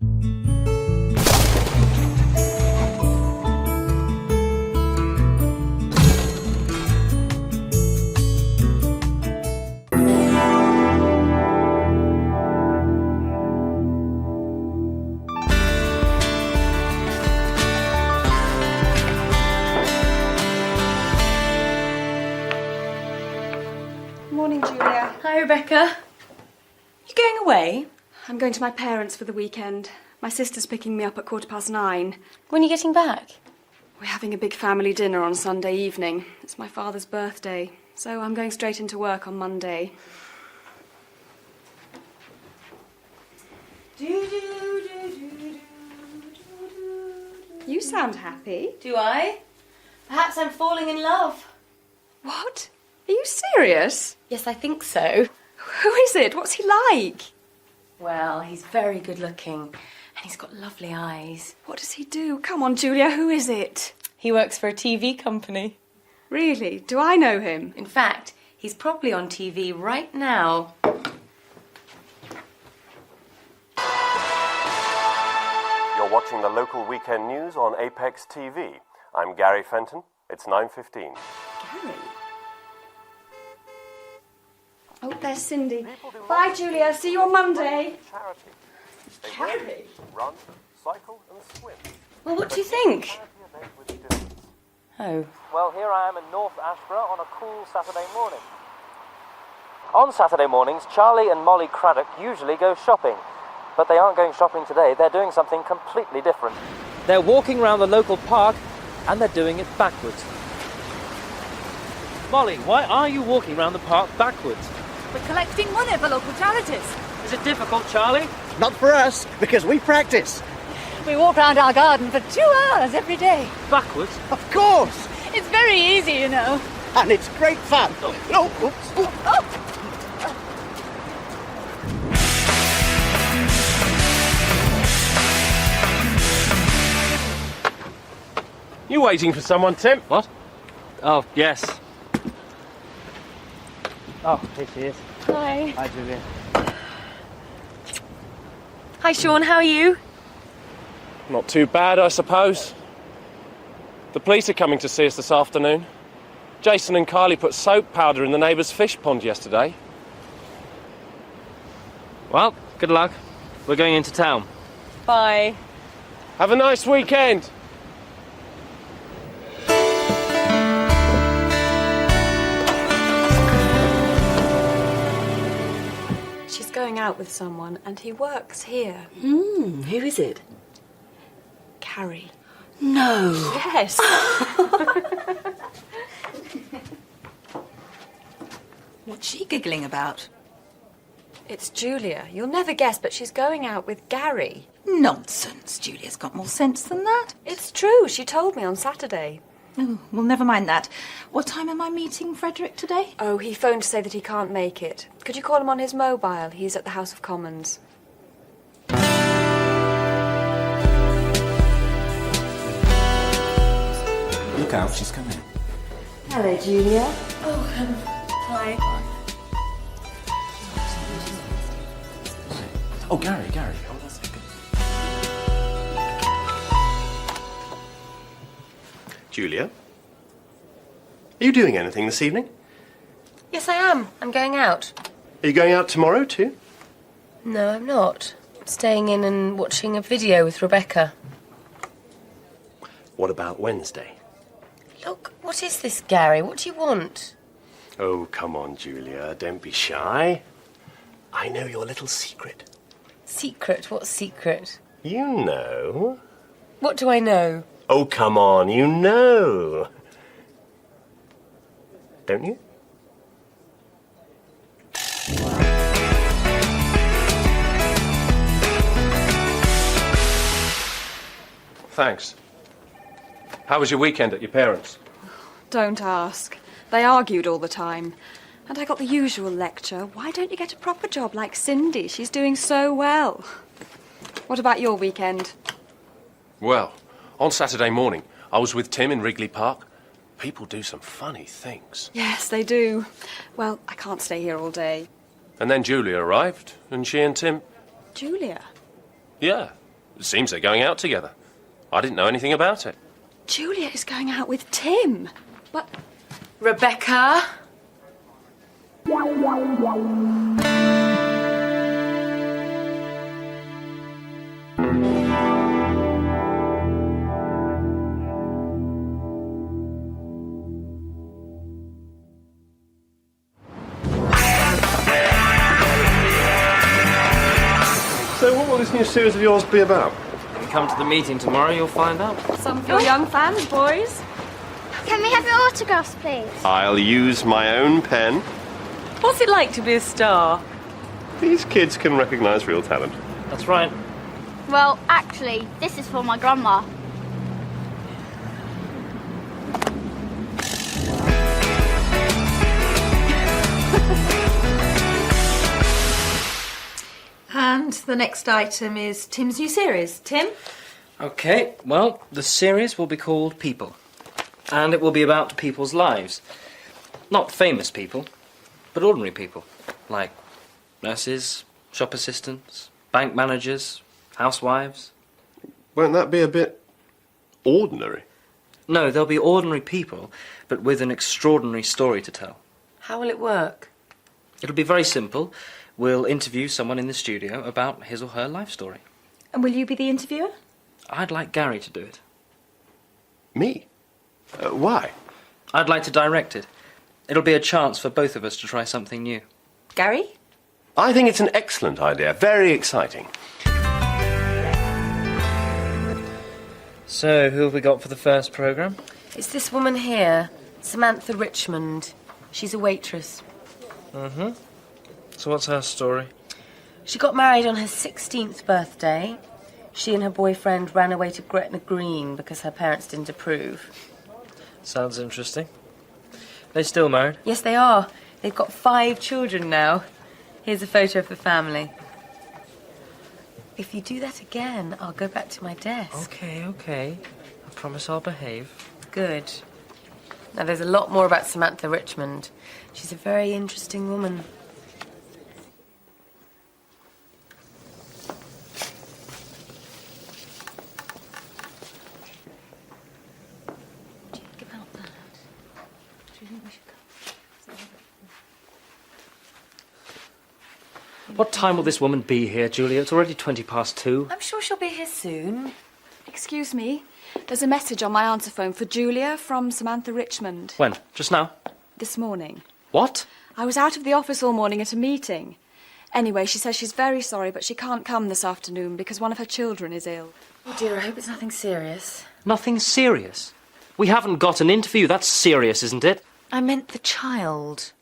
Morning, Julia. Hi, Rebecca. You going away? I'm going to my parents for the weekend. My sister's picking me up at 9:15. When are you getting back? We're having a big family dinner on Sunday evening. It's my father's birthday, so I'm going straight into work on Monday. You sound happy. Do I? Perhaps I'm falling in love. What? Are you serious? Yes, I think so. Who is it? What's he like? Well, he's very good looking, and he's got lovely eyes. What does he do? Come on, Julia, who is it? He works for a TV company. Really? Do I know him? In fact, he's probably on TV right now. You're watching the local weekend news on Apex TV. I'm Gary Fenton. It's 9:15. Gary? Oh, there's Cindy. Bye, Julia. See you on Monday. Charity. Gary? Run, cycle and swim. Well, what do you think? Oh. Well, here I am in North Ashborough on a cool Saturday morning. On Saturday mornings, Charlie and Molly Craddock usually go shopping. But they aren't going shopping today, they're doing something completely different. They're walking around the local park, and they're doing it backwards. Molly, why are you walking around the park backwards? We're collecting money for local charities. Is it difficult, Charlie? Not for us, because we practice. We walk around our garden for 2 hours every day. Backwards? Of course. It's very easy, you know. And it's great fun. Oh, oops. You waiting for someone, Tim? What? Oh, yes. Oh, here she is. Hi. Hi, Julia. Hi, Sean. How are you? Not too bad, I suppose. The police are coming to see us this afternoon. Jason and Kylie put soap powder in the neighbour's fish pond yesterday. Well, good luck. We're going into town. Bye. Have a nice weekend. She's going out with someone, and he works here. Who is it? Carrie. No. Yes. What's she giggling about? It's Julia. You'll never guess, but she's going out with Gary. Nonsense. Julia's got more sense than that. It's true. She told me on Saturday. Oh, well, never mind that. What time am I meeting Frederick today? Oh, he phoned to say that he can't make it. Could you call him on his mobile? He's at the House of Commons. Look out, she's coming. Hello, Julia. Hi. Oh, Gary. Oh, that's good. Julia? Are you doing anything this evening? Yes, I am. I'm going out. Are you going out tomorrow too? No, I'm not. I'm staying in and watching a video with Rebecca. What about Wednesday? Look, what is this, Gary? What do you want? Oh, come on, Julia. Don't be shy. I know your little secret. Secret? What secret? You know. What do I know? Oh, come on. You know. Don't you? Thanks. How was your weekend at your parents'? Don't ask. They argued all the time. And I got the usual lecture. Why don't you get a proper job like Cindy? She's doing so well. What about your weekend? Well, on Saturday morning, I was with Tim in Wrigley Park. People do some funny things. Yes, they do. Well, I can't stay here all day. And then Julia arrived, and she and Tim... Julia? Yeah, It seems they're going out together. I didn't know anything about it. Julia is going out with Tim. But Rebecca? So what will this new series of yours be about? When you come to the meeting tomorrow, you'll find out. some for your young fans, boys. Can we have your autographs, please? I'll use my own pen. What's it like to be a star? These kids can recognise real talent. That's right. Well, actually, this is for my grandma. And the next item is Tim's new series. Tim? Okay, well, the series will be called People. And it will be about people's lives. Not famous people, but ordinary people. Like nurses, shop assistants, bank managers, housewives. Won't that be a bit ordinary? No, they'll be ordinary people, but with an extraordinary story to tell. How will it work? It'll be very simple. We'll interview someone in the studio about his or her life story. And will you be the interviewer? I'd like Gary to do it. Me? Why? I'd like to direct it. It'll be a chance for both of us to try something new. Gary? I think it's an excellent idea. Very exciting. So, who have we got for the first programme? It's this woman here, Samantha Richmond. She's a waitress. Mm-hmm. So what's her story? She got married on her 16th birthday. She and her boyfriend ran away to Gretna Green because her parents didn't approve. Sounds interesting. They still married? Yes, they are. They've got 5 children now. Here's a photo of the family. If you do that again, I'll go back to my desk. Okay. I promise I'll behave. Good. Now, there's a lot more about Samantha Richmond. She's a very interesting woman. What time will this woman be here, Julia? It's already 2:20. I'm sure she'll be here soon. Excuse me. There's a message on my answer phone for Julia from Samantha Richmond. When? Just now? This morning. What? I was out of the office all morning at a meeting. Anyway, she says she's very sorry, but she can't come this afternoon because one of her children is ill. Oh dear, I hope it's nothing serious. Nothing serious. We haven't got an interview. That's serious, isn't it? I meant the child.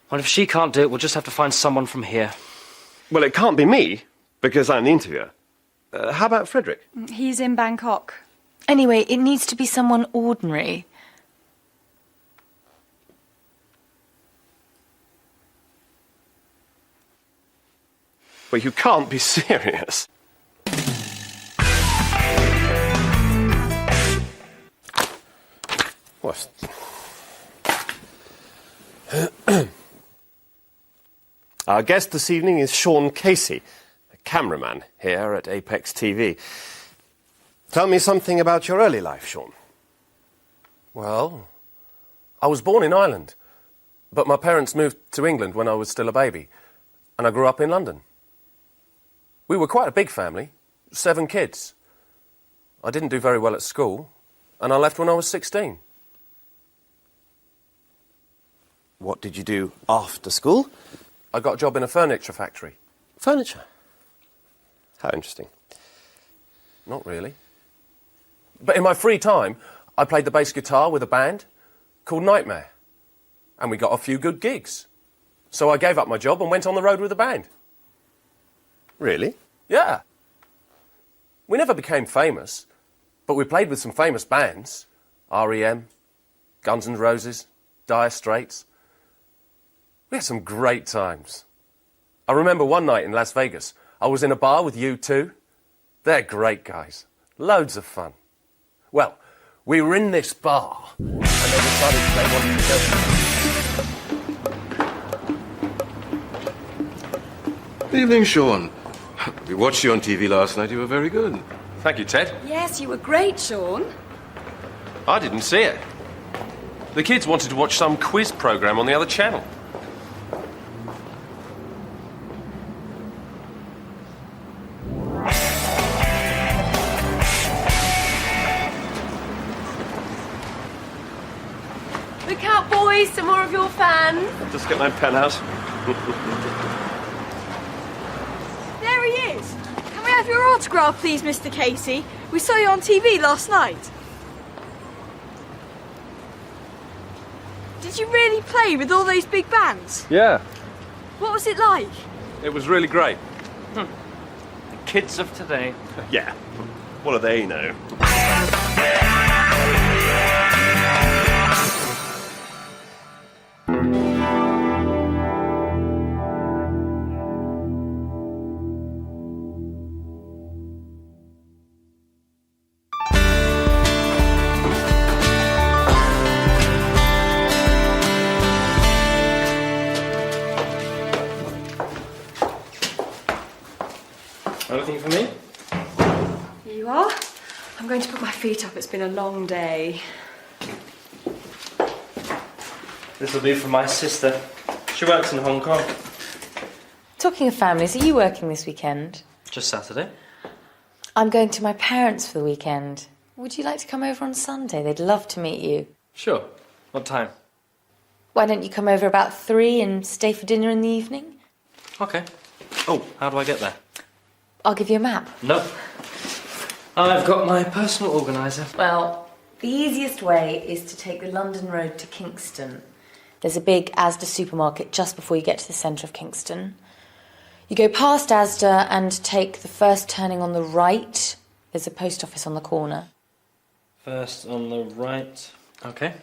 Well, if she can't do it, we'll just have to find someone from here. Well, it can't be me, because I'm the interviewer. How about Frederick? He's in Bangkok. Anyway, it needs to be someone ordinary. Well, you can't be serious. What? Our guest this evening is Sean Casey, a cameraman here at Apex TV. Tell me something about your early life, Sean. Well, I was born in Ireland, but my parents moved to England when I was still a baby, and I grew up in London. We were quite a big family, 7 kids. I didn't do very well at school, and I left when I was 16. What did you do after school? I got a job in a furniture factory. Furniture. How interesting. Not really. But in my free time, I played the bass guitar with a band called Nightmare. And we got a few good gigs. So I gave up my job and went on the road with the band. Really? Yeah. We never became famous, but we played with some famous bands. R.E.M., Guns N' Roses, Dire Straits. We had some great times. I remember one night in Las Vegas, I was in a bar with U2. They're great guys. Loads of fun. Well, we were in this bar, and they decided they wanted to go. Evening, Sean. We watched you on TV last night. You were very good. Thank you, Ted. Yes, you were great, Sean. I didn't see it. The kids wanted to watch some quiz program on the other channel. Look out, boys, some more of your fans. Just get my pen out. There he is. Can we have your autograph, please, Mr. Casey? We saw you on TV last night. Did you really play with all those big bands? Yeah, What was it like? it was really great. The kids of today. Yeah. What do they know? Anything for me? Here you are. I'm going to put my feet up. It's been a long day. This will be for my sister. She works in Hong Kong. Talking of families, are you working this weekend? Just Saturday. I'm going to my parents for the weekend. Would you like to come over on Sunday? They'd love to meet you. Sure. What time? Why don't you come over about 3 and stay for dinner in the evening? Okay. Oh, how do I get there? I'll give you a map. No. I've got my personal organiser. Well, the easiest way is to take the London Road to Kingston. There's a big Asda supermarket just before you get to the centre of Kingston. You go past Asda and take the first turning on the right. There's a post office on the corner. First on the right. Okay.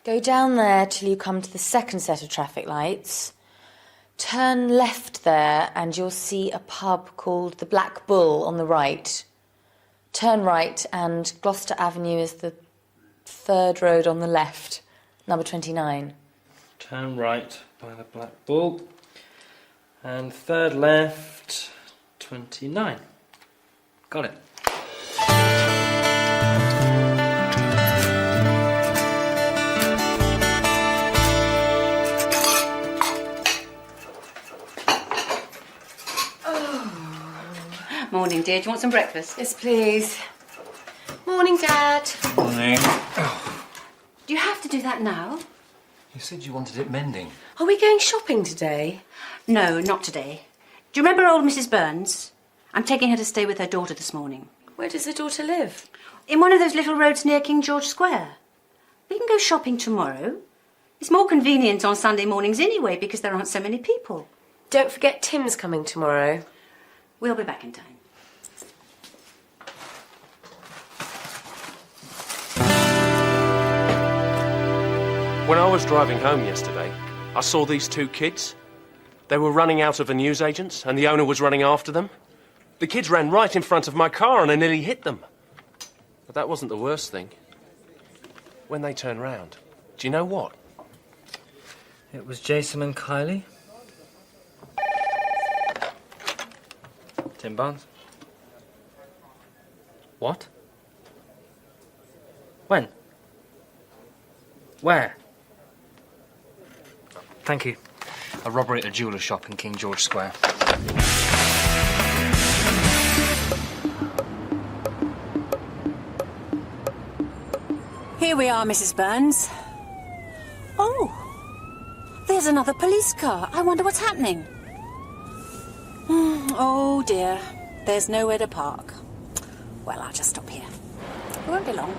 Go down there till you come to the second set of traffic lights. Turn left there and you'll see a pub called the Black Bull on the right. Turn right and Gloucester Avenue is the third road on the left, number 29. Turn right by the Black Bull. And third left, 29. Got it. Morning, dear. Do you want some breakfast? Yes, please. Morning, Dad. Morning. Do you have to do that now? You said you wanted it mending. Are we going shopping today? No, not today. Do you remember old Mrs. Burns? I'm taking her to stay with her daughter this morning. Where does her daughter live? In one of those little roads near King George Square. We can go shopping tomorrow. It's more convenient on Sunday mornings anyway because there aren't so many people. Don't forget Tim's coming tomorrow. We'll be back in time. When I was driving home yesterday, I saw these two kids. They were running out of the newsagents, and the owner was running after them. The kids ran right in front of my car, and I nearly hit them. But that wasn't the worst thing. When they turned round, do you know what? It was Jason and Kylie. Tim Barnes. What? When? Where? Thank you. A robbery at a jeweller's shop in King George Square. Here we are, Mrs. Burns. Oh, there's another police car. I wonder what's happening. Oh, dear. There's nowhere to park. Well, I'll just stop here. It won't be long.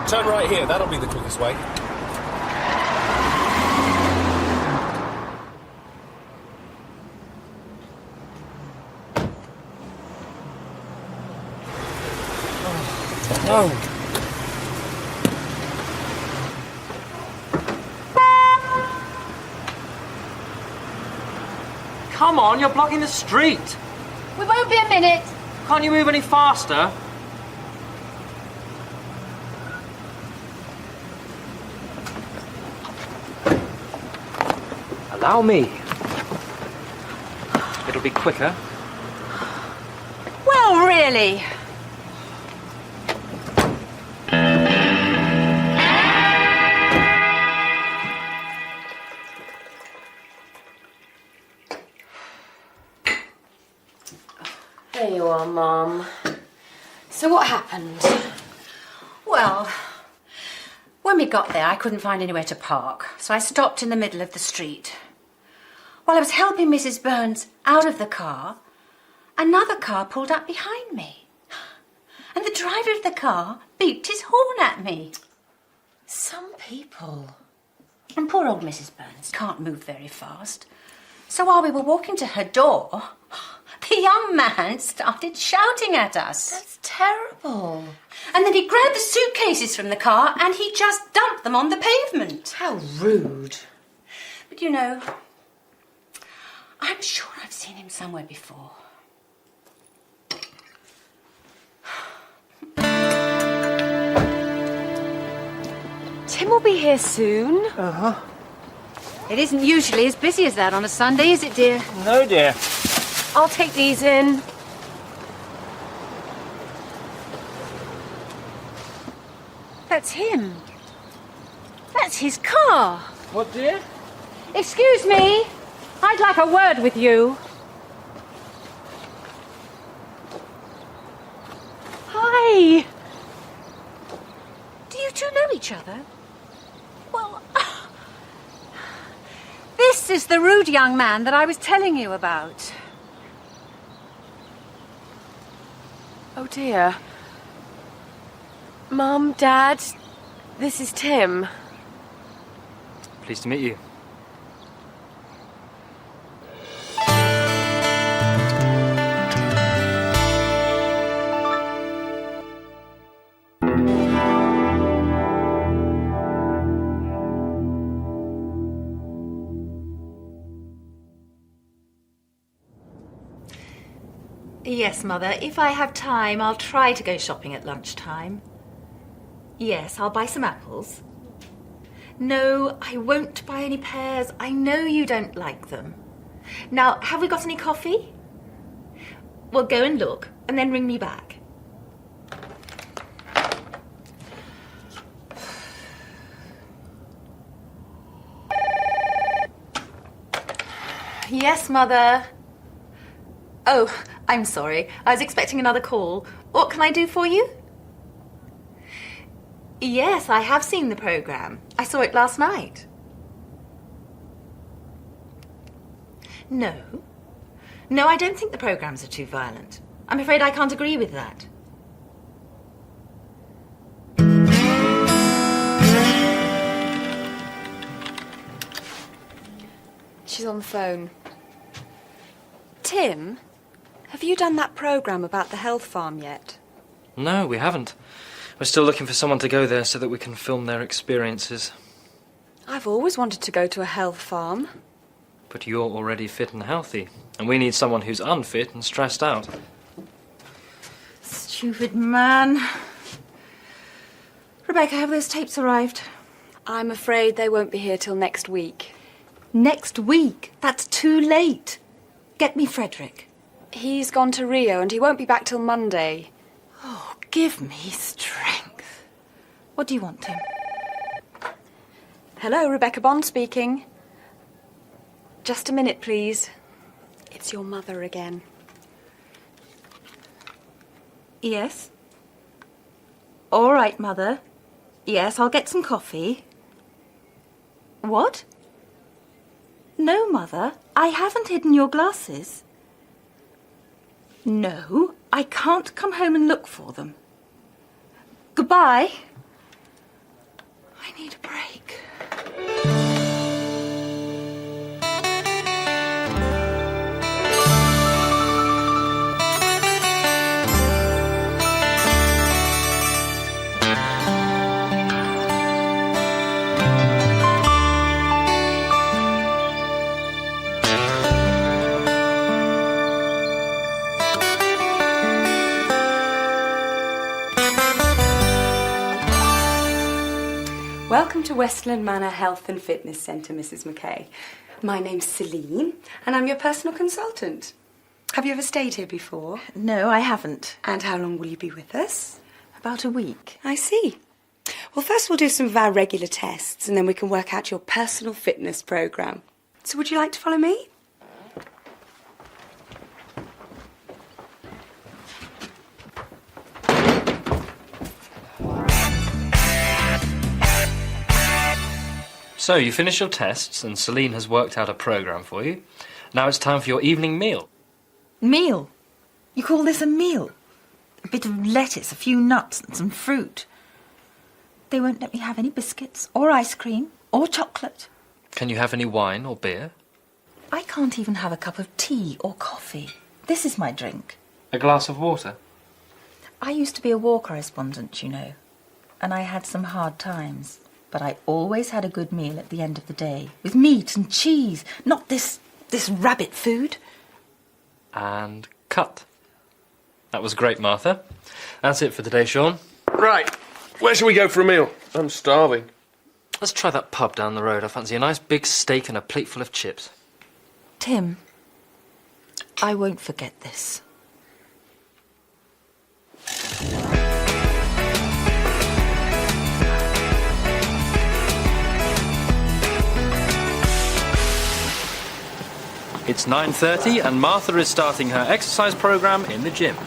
Turn right here, that'll be the quickest way. No. Come on, you're blocking the street. We won't be a minute. Can't you move any faster? Allow me. It'll be quicker. Well, really? There you are, Mum. So what happened? Well, when we got there, I couldn't find anywhere to park, so I stopped in the middle of the street. While I was helping Mrs. Burns out of the car, another car pulled up behind me. And the driver of the car beeped his horn at me. Some people. And poor old Mrs. Burns can't move very fast. So while we were walking to her door, the young man started shouting at us. That's terrible. And then he grabbed the suitcases from the car and he just dumped them on the pavement. How rude. But you know, I'm sure I've seen him somewhere before. Tim will be here soon. Uh-huh. It isn't usually as busy as that on a Sunday, is it, dear? No, dear. I'll take these in. That's him. That's his car. What, dear? Excuse me. I'd like a word with you. Hi. Do you two know each other? Well, this is the rude young man that I was telling you about. Oh dear. Mum, Dad, this is Tim. Pleased to meet you. Yes, Mother. If I have time, I'll try to go shopping at lunchtime. Yes, I'll buy some apples. No, I won't buy any pears. I know you don't like them. Now, have we got any coffee? Well, go and look, and then ring me back. Yes, Mother. Oh, I'm sorry. I was expecting another call. What can I do for you? Yes, I have seen the programme. I saw it last night. No. No, I don't think the programmes are too violent. I'm afraid I can't agree with that. She's on the phone. Tim, have you done that programme about the health farm yet? No, we haven't. We're still looking for someone to go there so that we can film their experiences. I've always wanted to go to a health farm. But you're already fit and healthy, and we need someone who's unfit and stressed out. Stupid man. Rebecca, have those tapes arrived? I'm afraid they won't be here till next week. Next week? That's too late. Get me Frederick. He's gone to Rio and he won't be back till Monday. Oh, give me strength. What do you want, Tim? Hello, Rebecca Bond speaking. Just a minute, please. It's your mother again. Yes? All right, Mother. Yes, I'll get some coffee. What? No, Mother. I haven't hidden your glasses. No, I can't come home and look for them. Goodbye. I need a break. Welcome to Westland Manor Health and Fitness Centre, Mrs. McKay. My name's Celine, and I'm your personal consultant. Have you ever stayed here before? No, I haven't. And how long will you be with us? About a week. I see. Well, first we'll do some of our regular tests, and then we can work out your personal fitness programme. So would you like to follow me? So, you finished your tests, and Celine has worked out a programme for you. Now it's time for your evening meal. Meal? You call this a meal? A bit of lettuce, a few nuts and some fruit. They won't let me have any biscuits or ice cream or chocolate. Can you have any wine or beer? I can't even have a cup of tea or coffee. This is my drink. A glass of water? I used to be a war correspondent, you know, and I had some hard times. But I always had a good meal at the end of the day, with meat and cheese, not this rabbit food. And cut. That was great, Martha. That's it for today, Sean. Right. Where shall we go for a meal? I'm starving. Let's try that pub down the road. I fancy a nice big steak and a plate full of chips. Tim, I won't forget this. It's 9:30 and Martha is starting her exercise programme in the gym.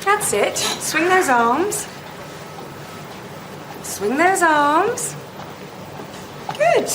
That's it. Swing those arms. Swing those arms. Good.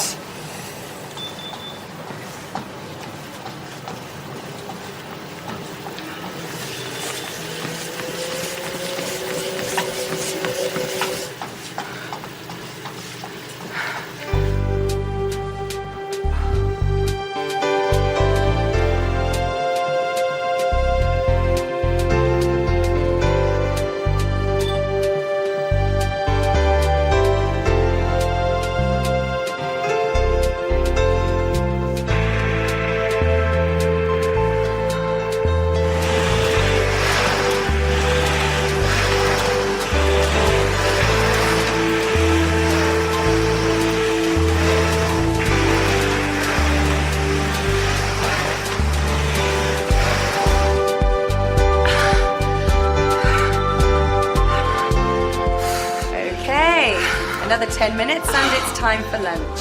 Another 10 minutes and it's time for lunch.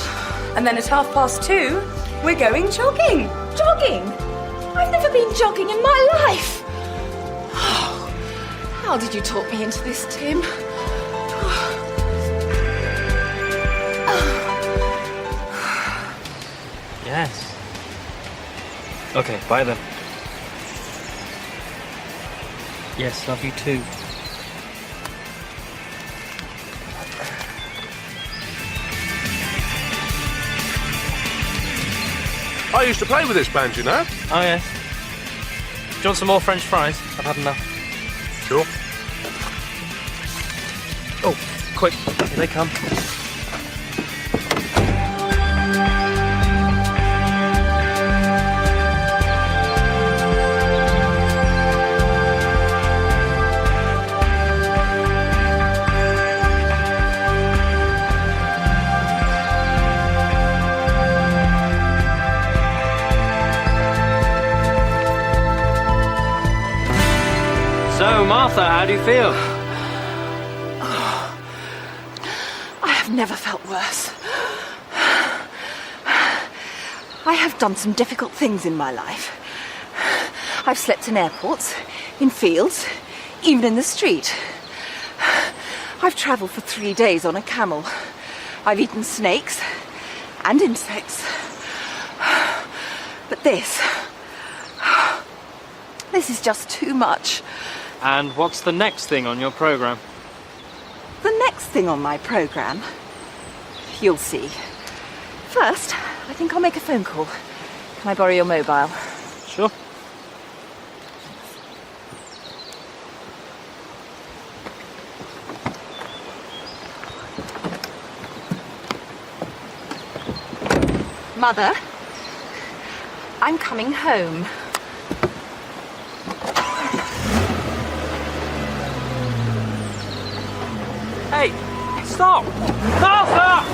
And then at 2:30, we're going jogging. Jogging? I've never been jogging in my life. How did you talk me into this, Tim? Yes. Okay, bye then. Yes, love you too. I used to play with this band, you know. Oh, yes. Do you want some more French fries? I've had enough. Sure. Oh, quick. Here they come. So, Martha, how do you feel? I have never felt worse. I have done some difficult things in my life. I've slept in airports, in fields, even in the street. I've travelled for 3 days on a camel. I've eaten snakes and insects. But this is just too much. And what's the next thing on your programme? The next thing on my programme? You'll see. First, I think I'll make a phone call. Can I borrow your mobile? Sure. Mother, I'm coming home. Hey, stop! Martha!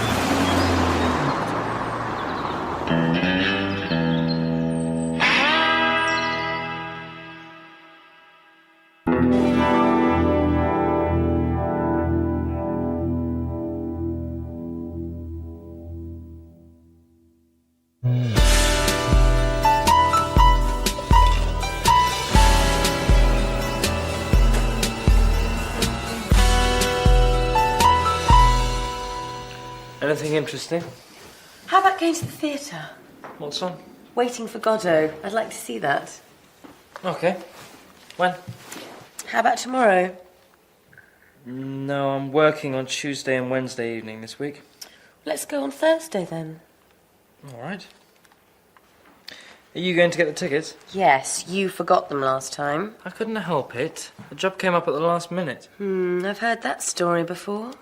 Anything interesting? How about going to the theatre? What's on? Waiting for Godot. I'd like to see that. Okay. When? How about tomorrow? No, I'm working on Tuesday and Wednesday evening this week. Let's go on Thursday then. All right. Are you going to get the tickets? Yes, you forgot them last time. I couldn't help it. The job came up at the last minute. I've heard that story before.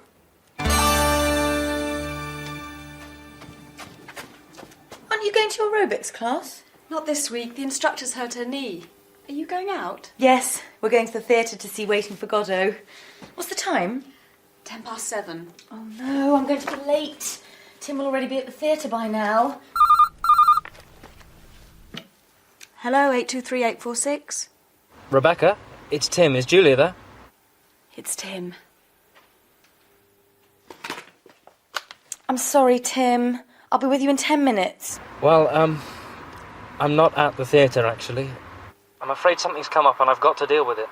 Aren't you going to your aerobics class? Not this week. The instructor's hurt her knee. Are you going out? Yes, we're going to the theatre to see Waiting for Godot. What's the time? 7:10. Oh no, I'm going to be late. Tim will already be at the theatre by now. Hello, 823-846. Rebecca, it's Tim. Is Julia there? It's Tim. I'm sorry, Tim. I'll be with you in 10 minutes. Well, I'm not at the theatre, actually. I'm afraid something's come up and I've got to deal with it.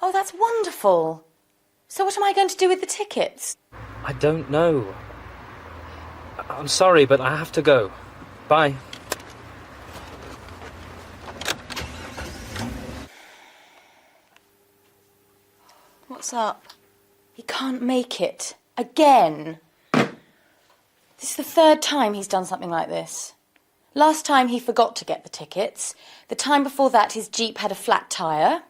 Oh, that's wonderful. So what am I going to do with the tickets? I don't know. I'm sorry, but I have to go. Bye. What's up? He can't make it. Again. This is the third time he's done something like this. Last time he forgot to get the tickets. The time before that his Jeep had a flat tyre.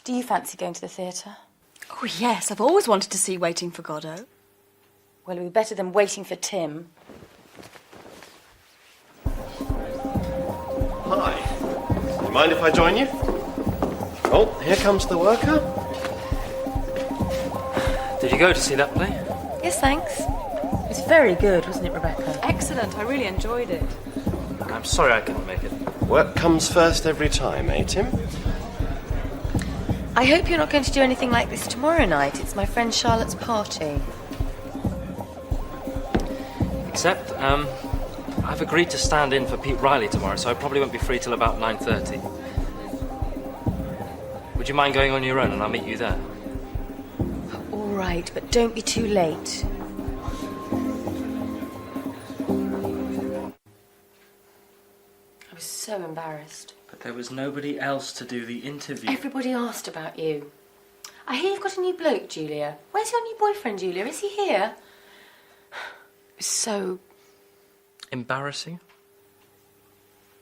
Do you fancy going to the theatre? Oh, yes. I've always wanted to see Waiting for Godot. Well, it'll be better than waiting for Tim. Hi. Do you mind if I join you? Oh, here comes the worker. Did you go to see that play? Yes, thanks. It was very good, wasn't it, Rebecca? Excellent. I really enjoyed it. I'm sorry I couldn't make it. Work comes first every time, eh, Tim? I hope you're not going to do anything like this tomorrow night. It's my friend Charlotte's party. Except, I've agreed to stand in for Pete Riley tomorrow, so I probably won't be free till about 9:30. Would you mind going on your own and I'll meet you there? All right, but don't be too late. I was so embarrassed. But there was nobody else to do the interview. Everybody asked about you. I hear you've got a new bloke, Julia. Where's your new boyfriend, Julia? Is he here? It was so... Embarrassing?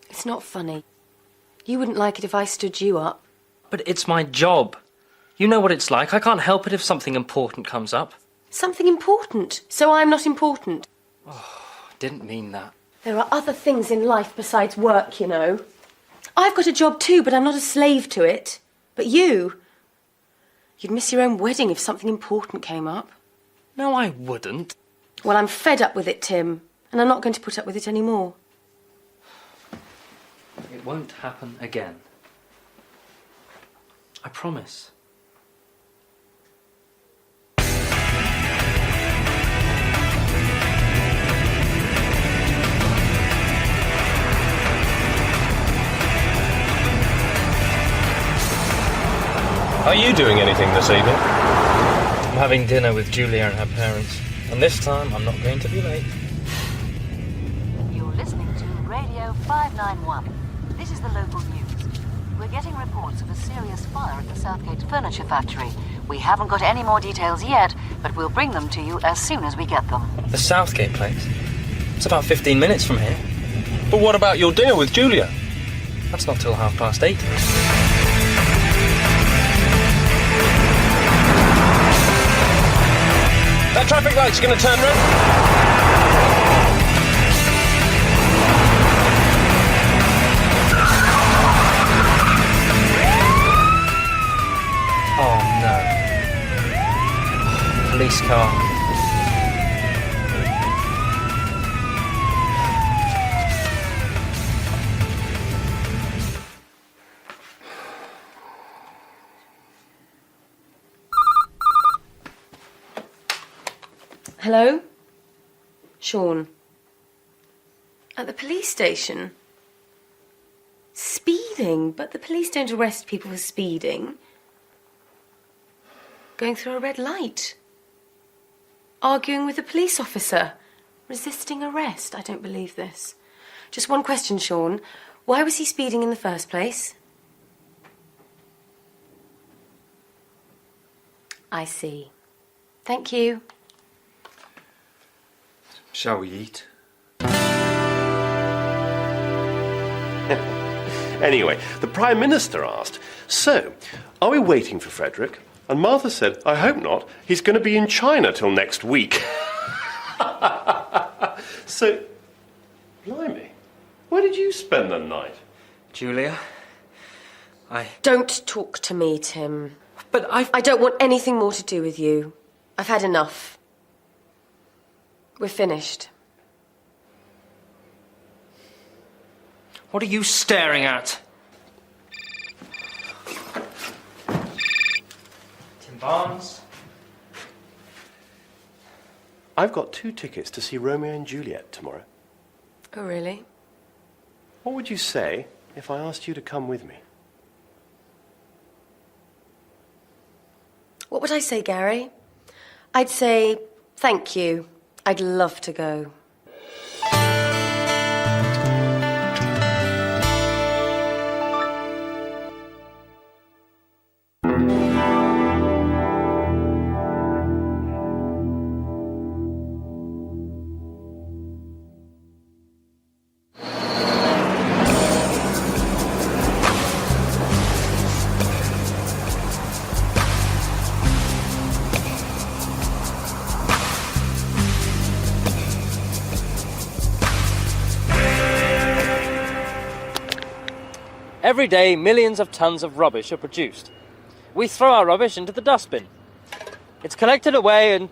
It's not funny. You wouldn't like it if I stood you up. But it's my job. You know what it's like. I can't help it if something important comes up. Something important? So I'm not important? Oh, I didn't mean that. There are other things in life besides work, you know. I've got a job too, but I'm not a slave to it. But you... You'd miss your own wedding if something important came up. No, I wouldn't. Well, I'm fed up with it, Tim, and I'm not going to put up with it anymore. It won't happen again. I promise. Are you doing anything this evening? I'm having dinner with Julia and her parents. And this time, I'm not going to be late. You're listening to Radio 591. This is the local news. We're getting reports of a serious fire at the Southgate Furniture Factory. We haven't got any more details yet, but we'll bring them to you as soon as we get them. The Southgate place? It's about 15 minutes from here. But what about your dinner with Julia? That's not till 8:30. That traffic light's going to turn red. Oh no. Police car. Hello? Sean. At the police station? Speeding? But the police don't arrest people for speeding. Going through a red light. Arguing with a police officer. Resisting arrest. I don't believe this. Just one question, Sean. Why was he speeding in the first place? I see. Thank you. Shall we eat? Anyway, the Prime Minister asked, so, are we waiting for Frederick? And Martha said, I hope not. He's going to be in China till next week. So, blimey, where did you spend the night? Julia, Don't talk to me, Tim. But I don't want anything more to do with you. I've had enough. We're finished. What are you staring at? Tim Barnes? I've got 2 tickets to see Romeo and Juliet tomorrow. Oh, really? What would you say if I asked you to come with me? What would I say, Gary? I'd say, thank you. I'd love to go. Every day, millions of tons of rubbish are produced. We throw our rubbish into the dustbin. It's collected away and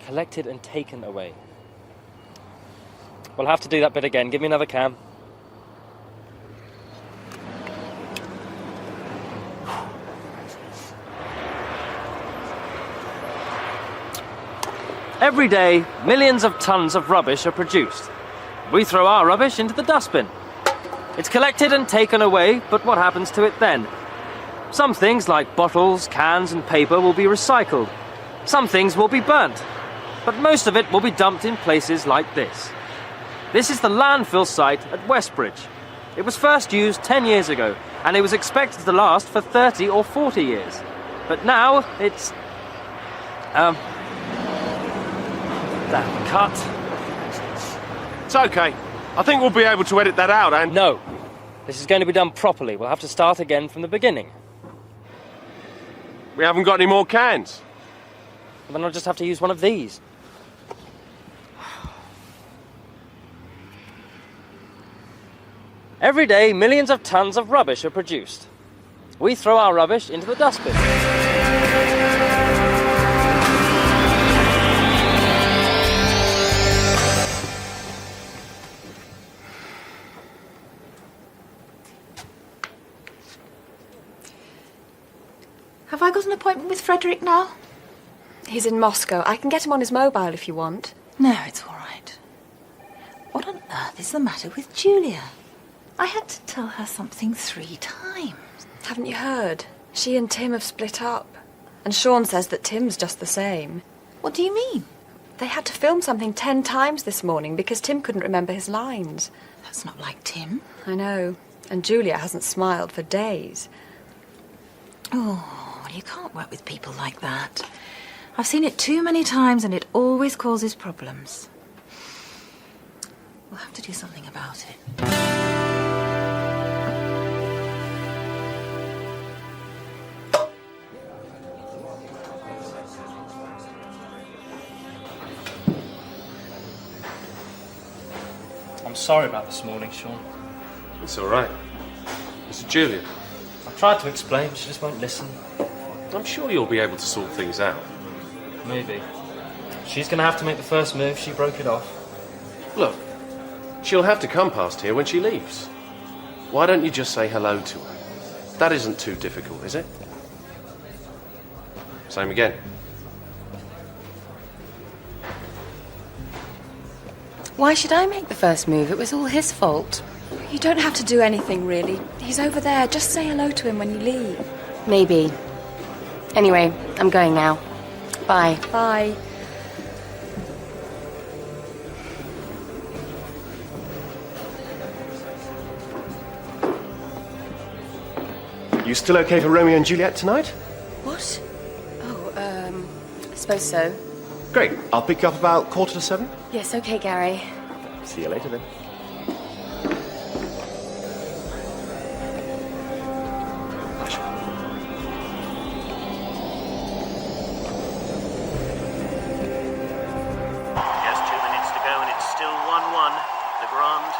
collected and taken away. We'll have to do that bit again. Give me another can. Every day, millions of tons of rubbish are produced. We throw our rubbish into the dustbin. It's collected and taken away, but what happens to it then? Some things like bottles, cans and paper will be recycled. Some things will be burnt. But most of it will be dumped in places like this. This is the landfill site at Westbridge. It was first used 10 years ago, and it was expected to last for 30 or 40 years. But now it's... that cut. It's okay. I think we'll be able to edit that out, and... No. This is going to be done properly. We'll have to start again from the beginning. We haven't got any more cans. Then I'll just have to use one of these. Every day, millions of tons of rubbish are produced. We throw our rubbish into the dustbin. Have I got an appointment with Frederick now? He's in Moscow. I can get him on his mobile if you want. No, it's all right. What on earth is the matter with Julia? I had to tell her something 3 times. Haven't you heard? She and Tim have split up. And Sean says that Tim's just the same. What do you mean? They had to film something 10 times this morning because Tim couldn't remember his lines. That's not like Tim. I know. And Julia hasn't smiled for days. Oh, well, you can't work with people like that. I've seen it too many times and it always causes problems. We'll have to do something about it. I'm sorry about this morning, Sean. It's all right. It's Julia. I tried to explain, but she just won't listen. I'm sure you'll be able to sort things out. Maybe. She's going to have to make the first move. She broke it off. Look, she'll have to come past here when she leaves. Why don't you just say hello to her? That isn't too difficult, is it? Same again. Why should I make the first move? It was all his fault. You don't have to do anything, really. He's over there. Just say hello to him when you leave. Maybe. Anyway, I'm going now. Bye. Bye. You still okay for Romeo and Juliet tonight? What? Oh, I suppose so. Great. I'll pick you up about 6:45. Yes, okay, Gary. See you later then. Just 2 minutes to go and it's still 1-1. Legrand.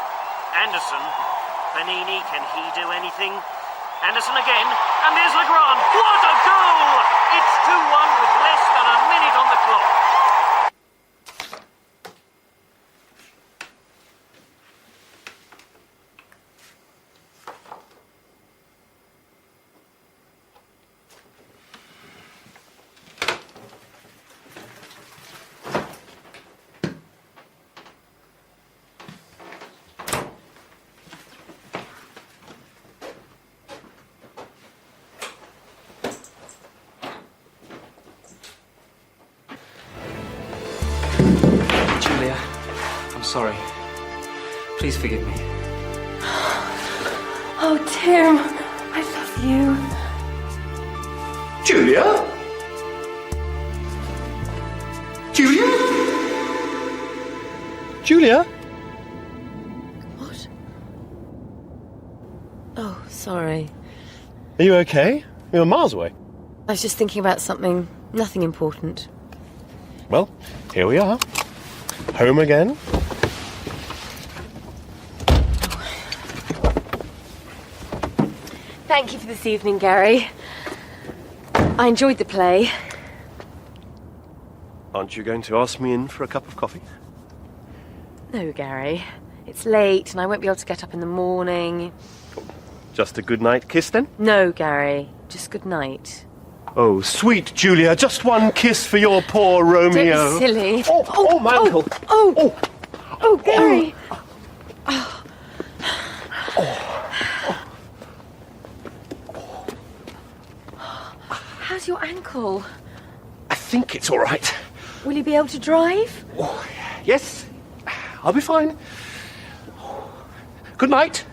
Anderson. Panini, can he do anything? Anderson again, and there's Legrand. What a goal! It's 2-1 with less than a minute on the clock. Julia, I'm sorry. Please forgive me. Oh, Tim, I love you. Julia? Julia? Julia? What? Oh, sorry. Are you okay? You were miles away. I was just thinking about something, nothing important. Well, here we are. Home again. Thank you for this evening, Gary. I enjoyed the play. Aren't you going to ask me in for a cup of coffee? No, Gary. It's late and I won't be able to get up in the morning. Just a good night kiss then? No, Gary. Just good night. Oh, sweet Julia, just one kiss for your poor Romeo. Don't be silly. Oh, my ankle. Oh, Gary. How's your ankle? I think it's all right. Will you be able to drive? Yes, I'll be fine. Good night.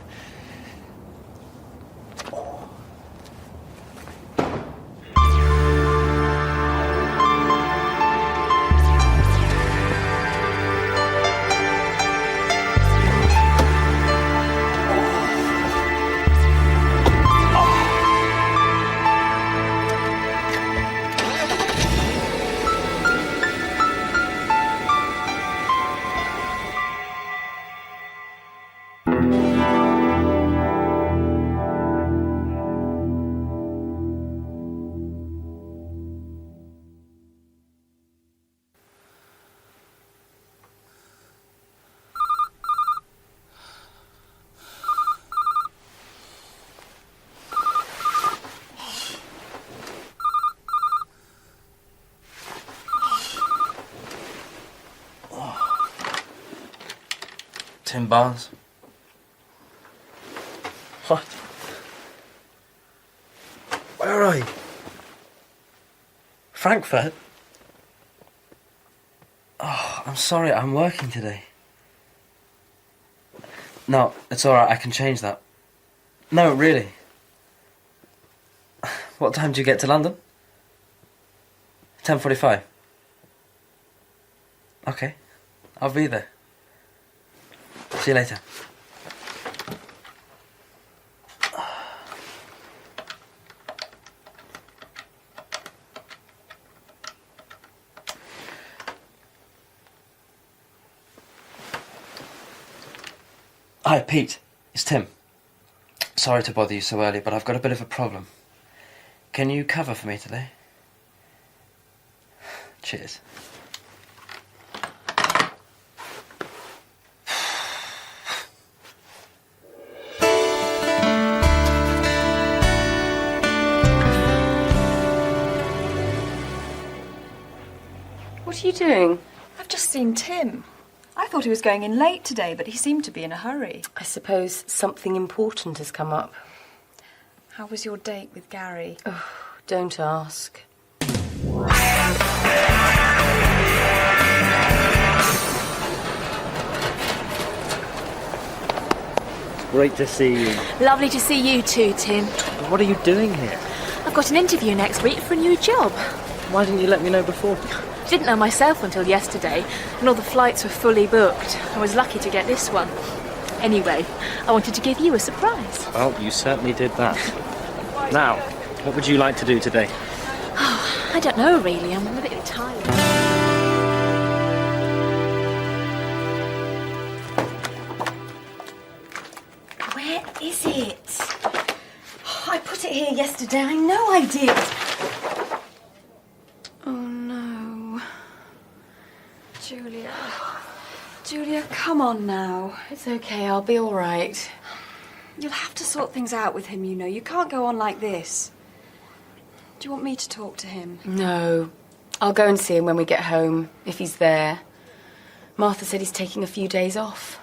Tim Barnes. What? Where are you? Frankfurt? Oh, I'm sorry, I'm working today. No, it's alright, I can change that. No, really. What time do you get to London? 10:45. Okay, I'll be there. See you later. Hi, Pete. It's Tim. Sorry to bother you so early, but I've got a bit of a problem. Can you cover for me today? Cheers. What are you doing? I've just seen Tim. I thought he was going in late today, but he seemed to be in a hurry. I suppose something important has come up. How was your date with Gary? Oh, don't ask. Great to see you. Lovely to see you too, Tim. What are you doing here? I've got an interview next week for a new job. Why didn't you let me know before? Didn't know myself until yesterday, and all the flights were fully booked. I was lucky to get this one. Anyway, I wanted to give you a surprise. Well, you certainly did that. Now, what would you like to do today? Oh, I don't know really. I'm a bit tired. Where is it? Oh, I put it here yesterday. I know I did. Oh, no. Julia. Julia, come on now. It's okay, I'll be all right. You'll have to sort things out with him, you know. You can't go on like this. Do you want me to talk to him? No. I'll go and see him when we get home, if he's there. Martha said he's taking a few days off.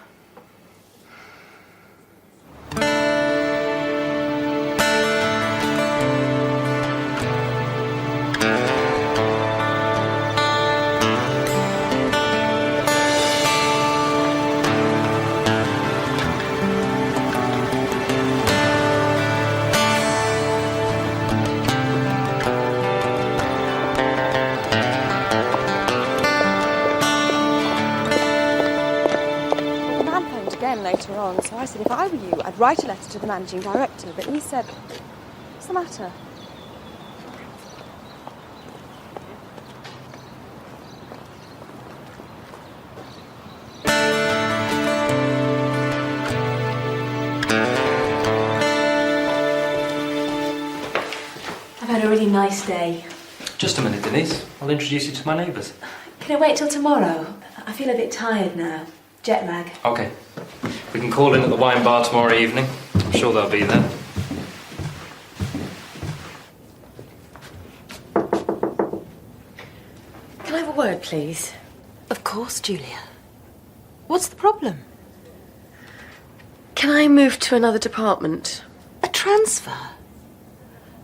Later on, so I said if I were you, I'd write a letter to the managing director, but he said, what's the matter? I've had a really nice day. Just a minute, Denise. I'll introduce you to my neighbours. Can I wait till tomorrow? I feel a bit tired now. Jet lag. OK. We can call in at the wine bar tomorrow evening. I'm sure they'll be there. Can I have a word, please? Of course, Julia. What's the problem? Can I move to another department? A transfer?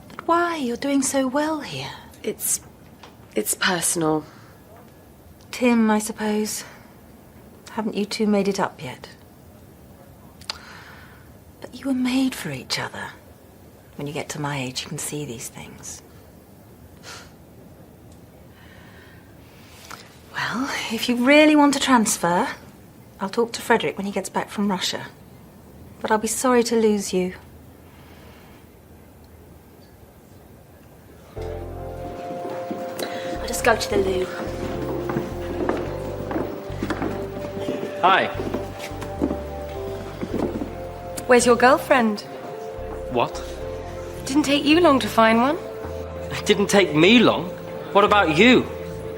But why? You're doing so well here. It's personal. Tim, I suppose. Haven't you two made it up yet? But you were made for each other. When you get to my age, you can see these things. Well, if you really want to transfer, I'll talk to Frederick when he gets back from Russia. But I'll be sorry to lose you. I'll just go to the loo. Hi. Where's your girlfriend? What? Didn't take you long to find one. It didn't take me long. What about you?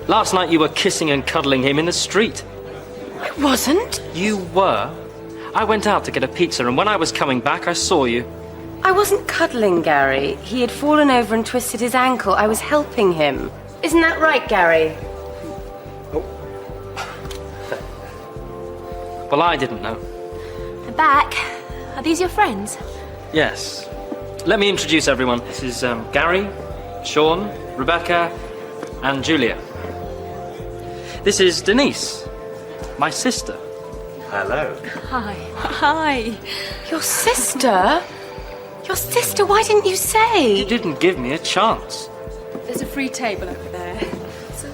Last night you were kissing and cuddling him in the street. I wasn't. You were. I went out to get a pizza, and when I was coming back, I saw you. I wasn't cuddling Gary. He had fallen over and twisted his ankle. I was helping him. Isn't that right, Gary? Well, I didn't know. They're back. Are these your friends? Yes. Let me introduce everyone. This is Gary, Sean, Rebecca, and Julia. This is Denise, my sister. Hello. Hi. Hi. Your sister? Your sister? Why didn't you say? You didn't give me a chance. There's a free table over there. So,